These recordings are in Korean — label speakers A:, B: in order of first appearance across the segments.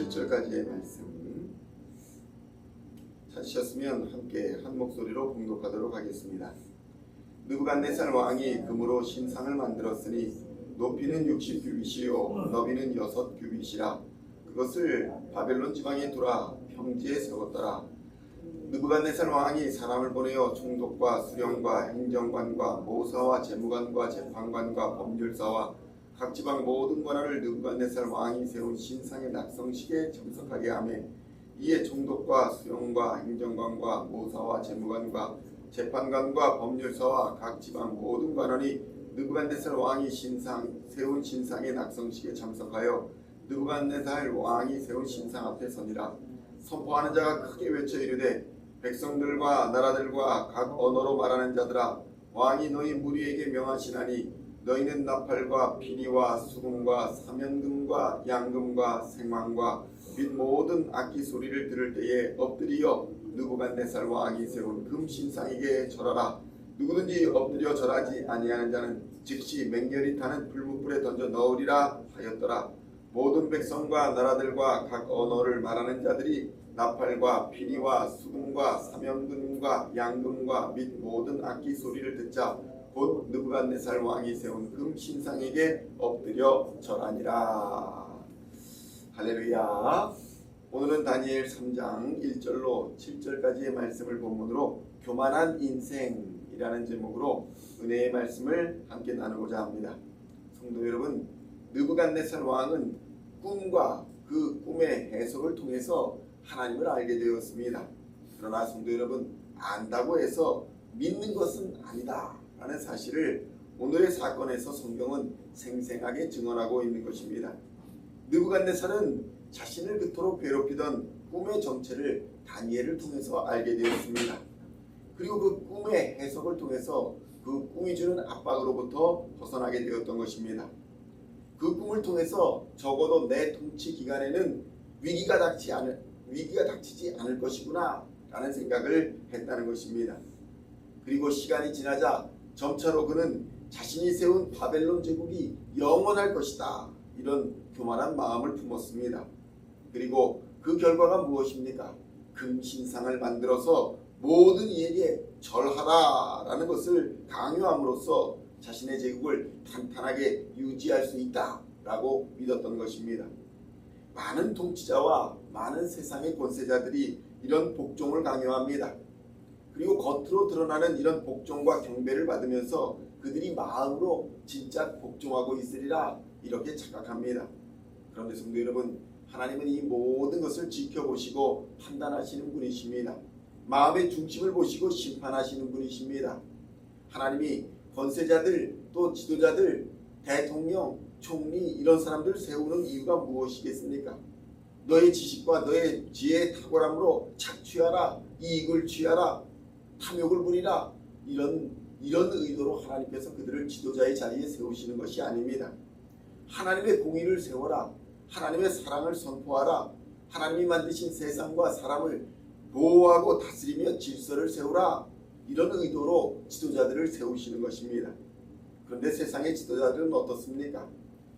A: 7절까지의 말씀 찾으셨으면 함께 한 목소리로 봉독하도록 하겠습니다. 느부갓네살 왕이 금으로 신상을 만들었으니 높이는 60규빗이요 너비는 6규빗이라. 그것을 바벨론 지방에 두라 평지에 세웠더라. 느부갓네살 왕이 사람을 보내어 총독과 수령과 행정관과 모사와 재무관과 재판관과 법률사와 각 지방 모든 관할을 느부갓네살 왕이 세운 신상의 낙성식에 참석하게 하며 이에 총독과 수령과 행정관과 모사와 재무관과 재판관과 법률사와 각 지방 모든 관원이 느부갓네살 왕이 세운 신상의 낙성식에 참석하여 느부갓네살 왕이 세운 신상 앞에 서니라. 선포하는 자가 크게 외쳐 이르되 백성들과 나라들과 각 언어로 말하는 자들아, 왕이 너희 무리에게 명하시나니 너희는 나팔과 피리와 수금과 사면금과 양금과 생황과 및 모든 악기 소리를 들을 때에 엎드리어 느부갓네살 왕이 세운 금신상에게 절하라. 누구든지 엎드려 절하지 아니하는 자는 즉시 맹렬히 타는 불문불에 던져 넣으리라 하였더라. 모든 백성과 나라들과 각 언어를 말하는 자들이 나팔과 피리와 수금과 사면금과 양금과 및 모든 악기 소리를 듣자 곧 느부갓네살 왕이 세운 금신상에게 엎드려 절하니라. 할렐루야. 오늘은 다니엘 3장 1절로 7절까지의 말씀을 본문으로 교만한 인생이라는 제목으로 은혜의 말씀을 함께 나누고자 합니다. 성도 여러분, 느부갓네살 왕은 꿈과 그 꿈의 해석을 통해서 하나님을 알게 되었습니다. 그러나 성도 여러분, 안다고 해서 믿는 것은 아니다 라는 사실을 오늘의 사건에서 성경은 생생하게 증언하고 있는 것입니다. 느부갓네살은 자신을 그토록 괴롭히던 꿈의 정체를 다니엘을 통해서 알게 되었습니다. 그리고 그 꿈의 해석을 통해서 그 꿈이 주는 압박으로부터 벗어나게 되었던 것입니다. 그 꿈을 통해서 적어도 내 통치 기간에는 위기가 닥치지 않을 것이구나 라는 생각을 했다는 것입니다. 그리고 시간이 지나자 점차로 그는 자신이 세운 바벨론 제국이 영원할 것이다 이런 교만한 마음을 품었습니다. 그리고 그 결과가 무엇입니까? 금신상을 만들어서 모든 이에게 절하라 라는 것을 강요함으로써 자신의 제국을 탄탄하게 유지할 수 있다 라고 믿었던 것입니다. 많은 통치자와 많은 세상의 권세자들이 이런 복종을 강요합니다. 그리고 겉으로 드러나는 이런 복종과 경배를 받으면서 그들이 마음으로 진짜 복종하고 있으리라 이렇게 착각합니다. 그런데 성도 여러분, 하나님은 이 모든 것을 지켜보시고 판단하시는 분이십니다. 마음의 중심을 보시고 심판하시는 분이십니다. 하나님이 권세자들, 또 지도자들, 대통령, 총리 이런 사람들을 세우는 이유가 무엇이겠습니까? 너의 지식과 너의 지혜의 탁월함으로 착취하라, 이익을 취하라, 탐욕을 부리라 이런 의도로 하나님께서 그들을 지도자의 자리에 세우시는 것이 아닙니다. 하나님의 공의를 세워라, 하나님의 사랑을 선포하라, 하나님이 만드신 세상과 사람을 보호하고 다스리며 질서를 세우라 이런 의도로 지도자들을 세우시는 것입니다. 그런데 세상의 지도자들은 어떻습니까?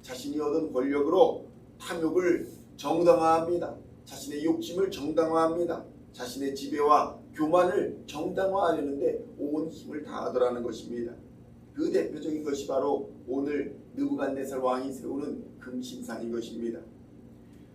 A: 자신이 얻은 권력으로 탐욕을 정당화합니다. 자신의 욕심을 정당화합니다. 자신의 지배와 교만을 정당화하려는데 온 힘을 다하더라는 것입니다. 그 대표적인 것이 바로 오늘 느부갓네살 왕이 세우는 금신상인 것입니다.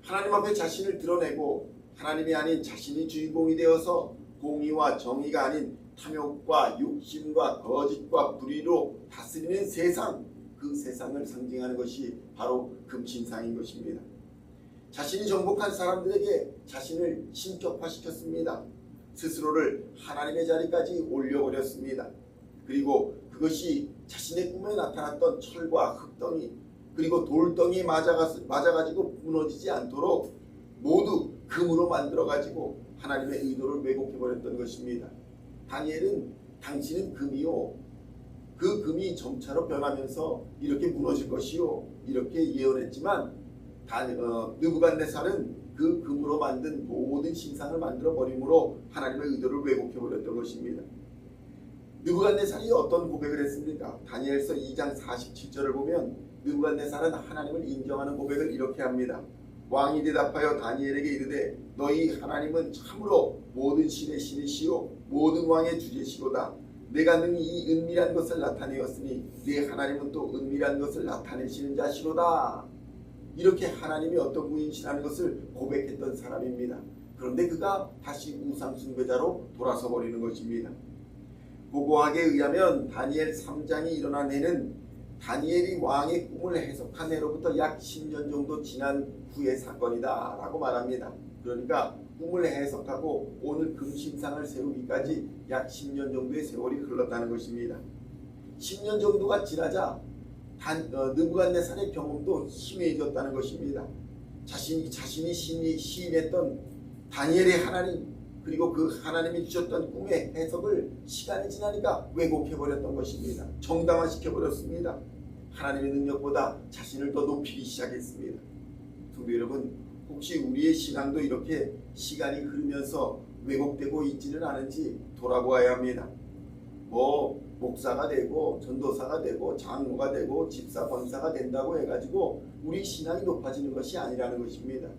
A: 하나님 앞에 자신을 드러내고 하나님이 아닌 자신이 주인공이 되어서 공의와 정의가 아닌 탐욕과 욕심과 거짓과 불의로 다스리는 세상, 그 세상을 상징하는 것이 바로 금신상인 것입니다. 자신이 정복한 사람들에게 자신을 신격화시켰습니다. 스스로를 하나님의 자리까지 올려버렸습니다. 그리고 그것이 자신의 꿈에 나타났던 철과 흙덩이 그리고 돌덩이에 맞아가지고 무너지지 않도록 모두 금으로 만들어가지고 하나님의 의도를 왜곡해버렸던 것입니다. 다니엘은 당신은 금이요, 그 금이 점차로 변하면서 이렇게 무너질 것이요 이렇게 예언했지만 느부갓네살은 그 금으로 만든 모든 신상을 만들어 버림으로 하나님의 의도를 왜곡해버렸던 것입니다. 느부갓네살이 어떤 고백을 했습니까? 다니엘서 2장 47절을 보면 느부갓네살은 하나님을 인정하는 고백을 이렇게 합니다. 왕이 대답하여 다니엘에게 이르되 너희 하나님은 참으로 모든 신의 신이시요 모든 왕의 주제시로다. 내가 능히 이 은밀한 것을 나타내었으니 네 하나님은 또 은밀한 것을 나타내시는 자시로다. 이렇게 하나님이 어떤 분이시라는 것을 고백했던 사람입니다. 그런데 그가 다시 우상 숭배자로 돌아서 버리는 것입니다. 고고학에 의하면 다니엘 3장이 일어난 해는 다니엘이 왕의 꿈을 해석한 해로부터 약 10년 정도 지난 후의 사건이다 라고 말합니다. 그러니까 꿈을 해석하고 오늘 금신상을 세우기까지 약 10년 정도의 세월이 흘렀다는 것입니다. 10년 정도가 지나자 느부갓네살의 경험도 희미해졌다는 것입니다. 자신이 시인했던 다니엘의 하나님, 그리고 그 하나님이 주셨던 꿈의 해석을 시간이 지나니까 왜곡해버렸던 것입니다. 정당화시켜버렸습니다. 하나님의 능력보다 자신을 더 높이기 시작했습니다. 성도 여러분, 혹시 우리의 신앙도 이렇게 시간이 흐르면서 왜곡되고 있지는 않은지 돌아보아야 합니다. 목사가 되고 전도사가 되고 장로가 되고 집사 권사가 된다고 해가지고 우리 신앙이 높아지는 것이 아니라는 것입니다.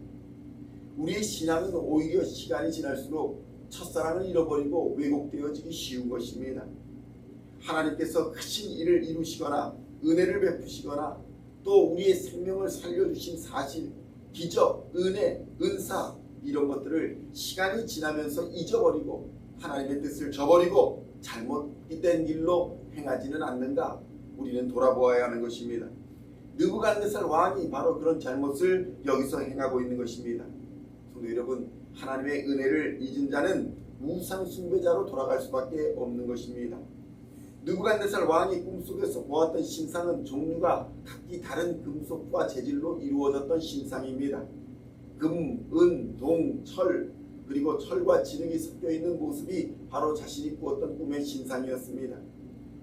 A: 우리의 신앙은 오히려 시간이 지날수록 첫사랑을 잃어버리고 왜곡되어지기 쉬운 것입니다. 하나님께서 크신 일을 이루시거나 은혜를 베푸시거나 또 우리의 생명을 살려주신 사실, 기적, 은혜, 은사 이런 것들을 시간이 지나면서 잊어버리고 하나님의 뜻을 저버리고 잘못된 길로 행하지는 않는가, 우리는 돌아보아야 하는 것입니다. 느부갓네살 왕이 바로 그런 잘못을 여기서 행하고 있는 것입니다. 성도 여러분, 하나님의 은혜를 잊은 자는 우상 숭배자로 돌아갈 수밖에 없는 것입니다. 느부갓네살 왕이 꿈속에서 보았던 신상은 종류가 각기 다른 금속과 재질로 이루어졌던 신상입니다. 금, 은, 동, 철, 그리고 철과 진흙이 섞여 있는 모습이 바로 자신이 꾸었던 꿈의 신상이었습니다.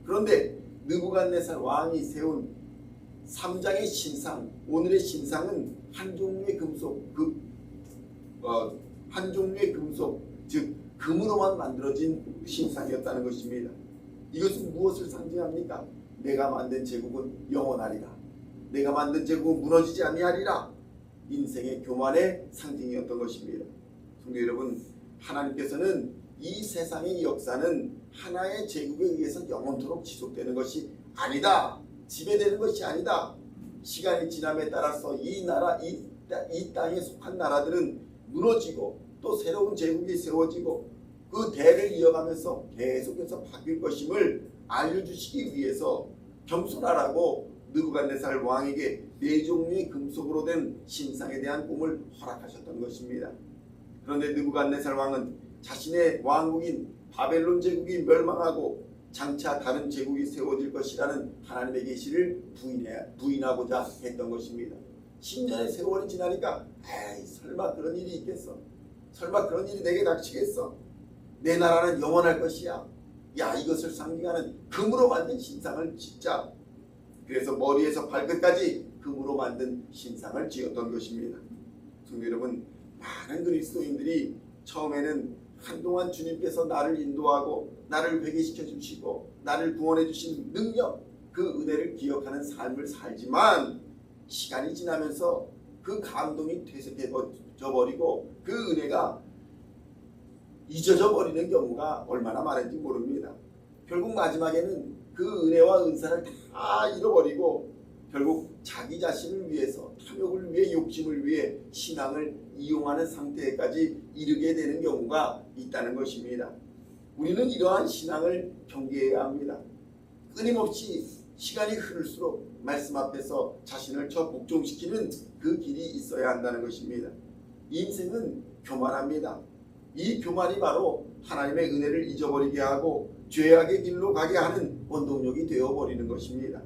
A: 그런데 느부갓네살 왕이 세운 3장의 신상, 오늘의 신상은 한 종류의 금속, 즉 금으로만 만들어진 신상이었다는 것입니다. 이것은 무엇을 상징합니까? 내가 만든 제국은 영원하리라. 내가 만든 제국은 무너지지 아니하리라. 인생의 교만의 상징이었던 것입니다. 성도 여러분, 하나님께서는 이 세상의 역사는 하나의 제국에 의해서 영원토록 지속되는 것이 아니다. 지배되는 것이 아니다. 시간이 지남에 따라서 이 땅에 속한 나라들은 무너지고 또 새로운 제국이 세워지고 그 대를 이어가면서 계속해서 바뀔 것임을 알려주시기 위해서 겸손하라고 느부갓네살 왕에게 4종류의 금속으로 된 신상에 대한 꿈을 허락하셨던 것입니다. 그런데 느부갓네살 왕은 자신의 왕국인 바벨론 제국이 멸망하고 장차 다른 제국이 세워질 것이라는 하나님의 계시를 부인하고자 했던 것입니다. 10년의 세월이 지나니까 설마 그런 일이 있겠어? 설마 그런 일이 내게 닥치겠어? 내 나라는 영원할 것이야. 이것을 상징하는 금으로 만든 신상을 짓자. 그래서 머리에서 발끝까지 금으로 만든 신상을 지었던 것입니다. 성도 여러분, 많은 그리스도인들이 처음에는 한동안 주님께서 나를 인도하고 나를 회개시켜 주시고 나를 구원해 주신 능력, 그 은혜를 기억하는 삶을 살지만 시간이 지나면서 그 감동이 퇴색해져 버리고 그 은혜가 잊어져 버리는 경우가 얼마나 많은지 모릅니다. 결국 마지막에는 그 은혜와 은사를 다 잃어버리고 결국 자기 자신을 위해서, 탐욕을 위해, 욕심을 위해 신앙을 이용하는 상태까지 이르게 되는 경우가 있다는 것입니다. 우리는 이러한 신앙을 경계해야 합니다. 끊임없이 시간이 흐를수록 말씀 앞에서 자신을 복종시키는 그 길이 있어야 한다는 것입니다. 인생은 교만합니다. 이 교만이 바로 하나님의 은혜를 잊어버리게 하고 죄악의 길로 가게 하는 원동력이 되어버리는 것입니다.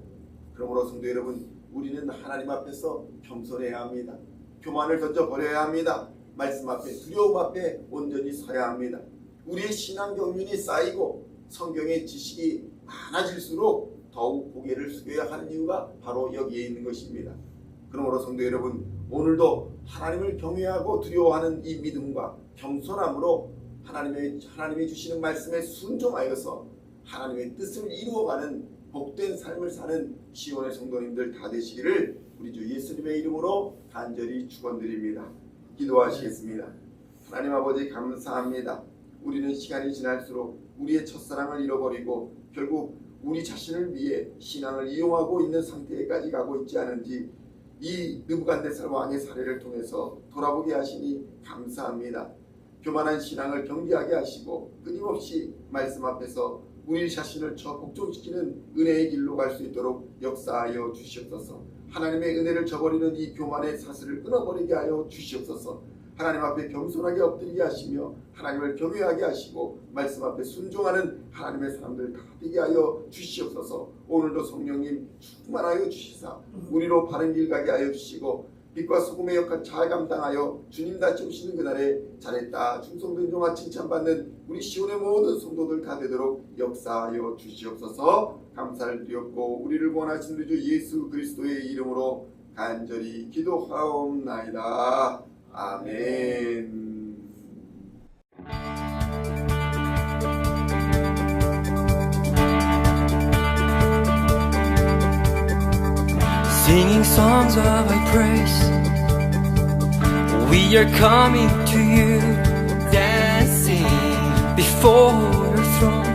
A: 그러므로 성도 여러분, 우리는 하나님 앞에서 겸손해야 합니다. 교만을 던져버려야 합니다. 말씀 앞에, 두려움 앞에 온전히 서야 합니다. 우리의 신앙 경륜이 쌓이고 성경의 지식이 많아질수록 더욱 고개를 숙여야 하는 이유가 바로 여기에 있는 것입니다. 그러므로 성도 여러분, 오늘도 하나님을 경외하고 두려워하는 이 믿음과 겸손함으로 하나님이 주시는 말씀에 순종하여서 하나님의 뜻을 이루어가는 복된 삶을 사는 시온의 성도님들 다 되시기를 우리 주 예수님의 이름으로 간절히 축원드립니다. 기도하시겠습니다. 하나님 아버지 감사합니다. 우리는 시간이 지날수록 우리의 첫사랑을 잃어버리고 결국 우리 자신을 위해 신앙을 이용하고 있는 상태에까지 가고 있지 않은지 이 느부갓네살 왕의 사례를 통해서 돌아보게 하시니 감사합니다. 교만한 신앙을 경계하게 하시고 끊임없이 말씀 앞에서 우리 자신을 복종시키는 은혜의 길로 갈 수 있도록 역사하여 주시옵소서. 하나님의 은혜를 저버리는 이 교만의 사슬을 끊어버리게 하여 주시옵소서. 하나님 앞에 겸손하게 엎드리게 하시며 하나님을 경외하게 하시고 말씀 앞에 순종하는 하나님의 사람들 다 되게 하여 주시옵소서. 오늘도 성령님 충만하여 주시사 우리로 바른 길 가게 하여 주시고 빛과 소금의 역할 잘 감당하여 주님 다시 오시는 그날에 잘했다 충성된 종아 칭찬받는 우리 시온의 모든 성도들 다 되도록 역사하여 주시옵소서. 감사를 드렸고 우리를 구원하신 우리 주 예수 그리스도의 이름으로 간절히 기도하옵나이다. 아멘.
B: Singing songs of thy praise, we are coming to you, dancing before your throne.